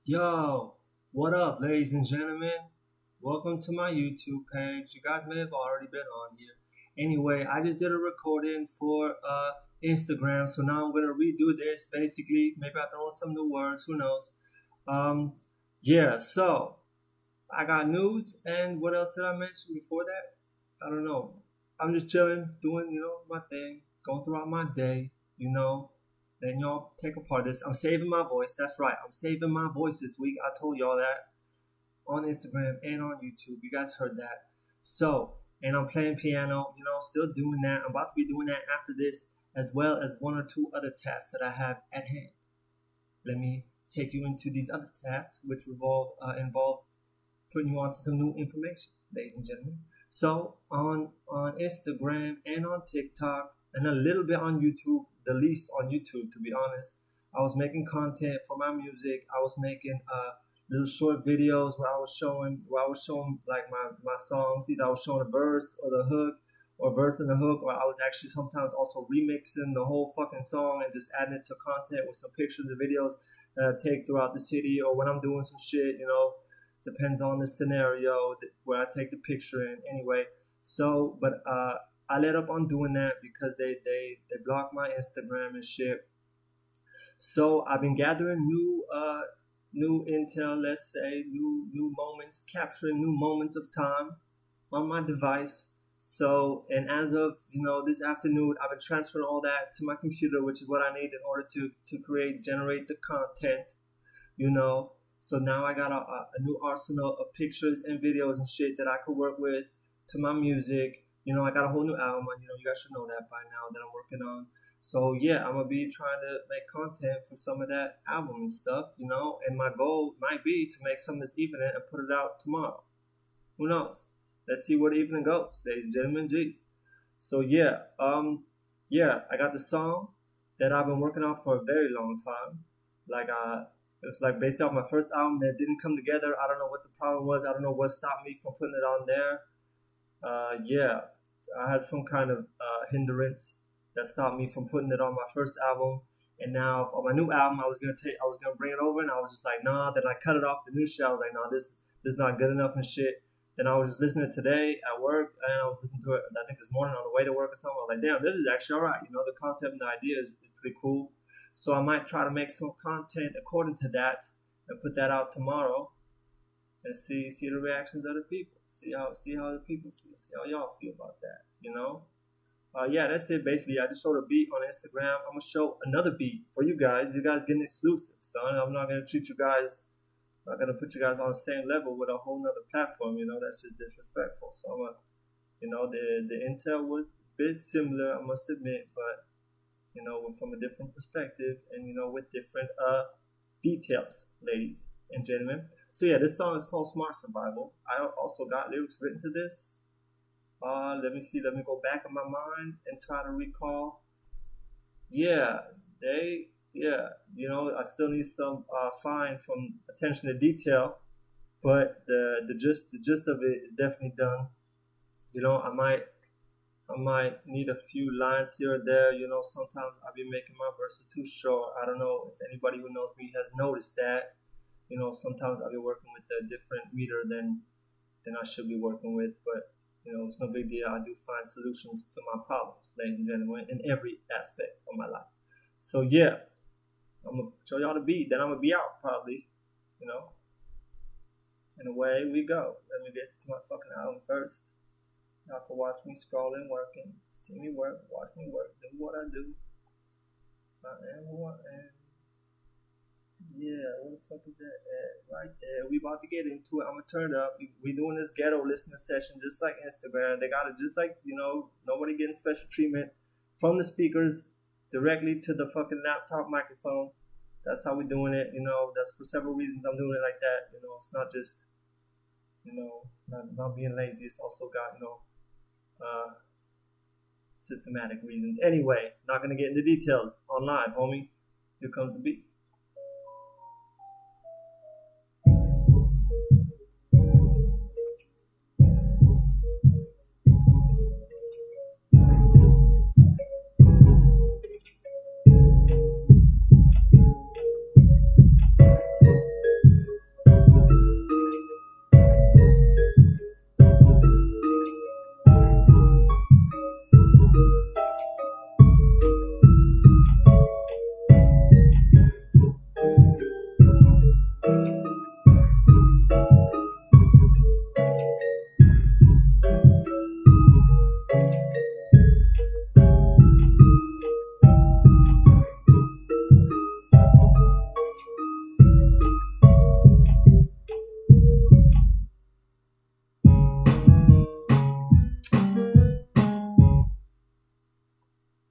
Yo, what up, ladies and gentlemen? Welcome to my YouTube page. You guys may have already been on here. Anyway, I just did a recording for Instagram, so now I'm gonna redo this. Basically, maybe I throw in some new words. Who knows? Um, yeah. So I got nudes, and what else did I mention before that? I don't know. I'm just chilling, doing my thing, going throughout my day. You know, then y'all take a part of this. I'm saving my voice. That's right. I'm saving my voice this week. I told y'all that on Instagram and on YouTube. You guys heard that. So, and I'm playing piano, still doing that. I'm about to be doing that after this, as well as one or two other tasks that I have at hand. Let me take you into these other tasks, which involve putting you onto some new information, ladies and gentlemen. So on Instagram and on TikTok and a little bit on YouTube, the least on YouTube to be honest, I was making content for my music. I was making little short videos where I was showing like my songs. Either I was showing a verse or the hook, or a verse and the hook, or I was actually sometimes also remixing the whole fucking song and just adding it to content with some pictures and videos that I take throughout the city, or when I'm doing some shit, depends on the scenario where I take the picture in. Anyway, so but I let up on doing that because they blocked my Instagram and shit. So I've been gathering new intel, let's say, new moments, capturing new moments of time on my device. So, and as of this afternoon, I've been transferring all that to my computer, which is what I need in order to generate the content. So now I got a new arsenal of pictures and videos and shit that I could work with to my music. I got a whole new album, and you guys should know that by now that I'm working on. So yeah, I'm gonna be trying to make content for some of that album and stuff, and my goal might be to make some this evening and put it out tomorrow. Who knows? Let's see where the evening goes, ladies and gentlemen. Jeez. So yeah, I got the song that I've been working on for a very long time. Like it was like based off my first album that didn't come together. I don't know what the problem was. I don't know what stopped me from putting it on there. Yeah, I had some kind of hindrance that stopped me from putting it on my first album. And now on my new album, I was gonna bring it over, and I was just like, nah. Then I cut it off the new shit. I was like, nah, this is not good enough and shit. Then I was just listening to it today at work, and I was listening to it, I think this morning on the way to work or something. I was like, damn, this is actually all right. The concept and the idea is pretty cool. So I might try to make some content according to that and put that out tomorrow and see the reactions of the people. See how the people feel. See how y'all feel about that. Yeah, that's it basically. I just showed a beat on Instagram. I'm gonna show another beat for you guys. You guys getting exclusive, son. I'm not gonna treat you guys. Not gonna put you guys on the same level with a whole nother platform. That's just disrespectful. So I'm gonna, the intel was a bit similar, I must admit, but from a different perspective and with different details, ladies and gentlemen. So yeah, this song is called Smart Survival. I also got lyrics written to this. Let me see. Let me go back in my mind and try to recall. Yeah, I still need some fine from attention to detail, but the gist of it is definitely done. I might need a few lines here or there. Sometimes I'll be making my verses too short. I don't know if anybody who knows me has noticed that. Sometimes I'll be working with a different meter than I should be working with, but it's no big deal. I do find solutions to my problems, ladies and gentlemen, in every aspect of my life. So yeah, I'm gonna show y'all the beat. Then I'm gonna be out probably, and away we go. Let me get to my fucking album first. Y'all can watch me scrolling, working, see me work, watch me work, do what I do. I am who I am. Yeah, where the fuck is that at? Right there. We about to get into it. I'm gonna turn it up. We doing this ghetto listening session just like Instagram. They got it just like, nobody getting special treatment from the speakers directly to the fucking laptop microphone. That's how we doing it. That's for several reasons I'm doing it like that. It's not just, not being lazy. It's also got, systematic reasons. Anyway, not gonna get into details on live, homie. Here comes the beat.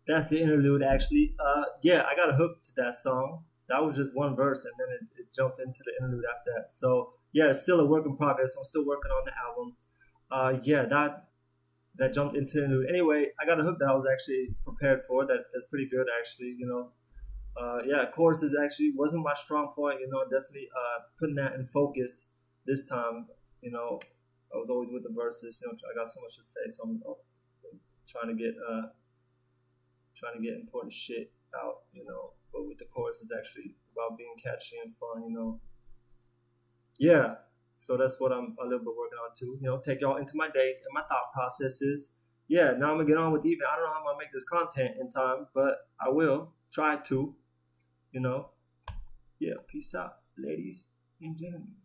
That's the interlude, actually. Yeah, I got a hook to that song. That was just one verse, and then it jumped into the interlude after that. So yeah, it's still a work in progress. I'm still working on the album. Yeah, that jumped into the interlude. Anyway, I got a hook that I was actually prepared for. That's pretty good, actually. Yeah, choruses actually wasn't my strong point. Definitely putting that in focus this time. I was always with the verses. I got so much to say, so I'm trying to get important shit out. But with the chorus, it's actually about being catchy and fun. Yeah. So that's what I'm a little bit working on too. Take y'all into my days and my thought processes. Yeah. Now I'm gonna get on with evening. I don't know how I'm gonna make this content in time, but I will try to. Yeah. Peace out, ladies and gentlemen.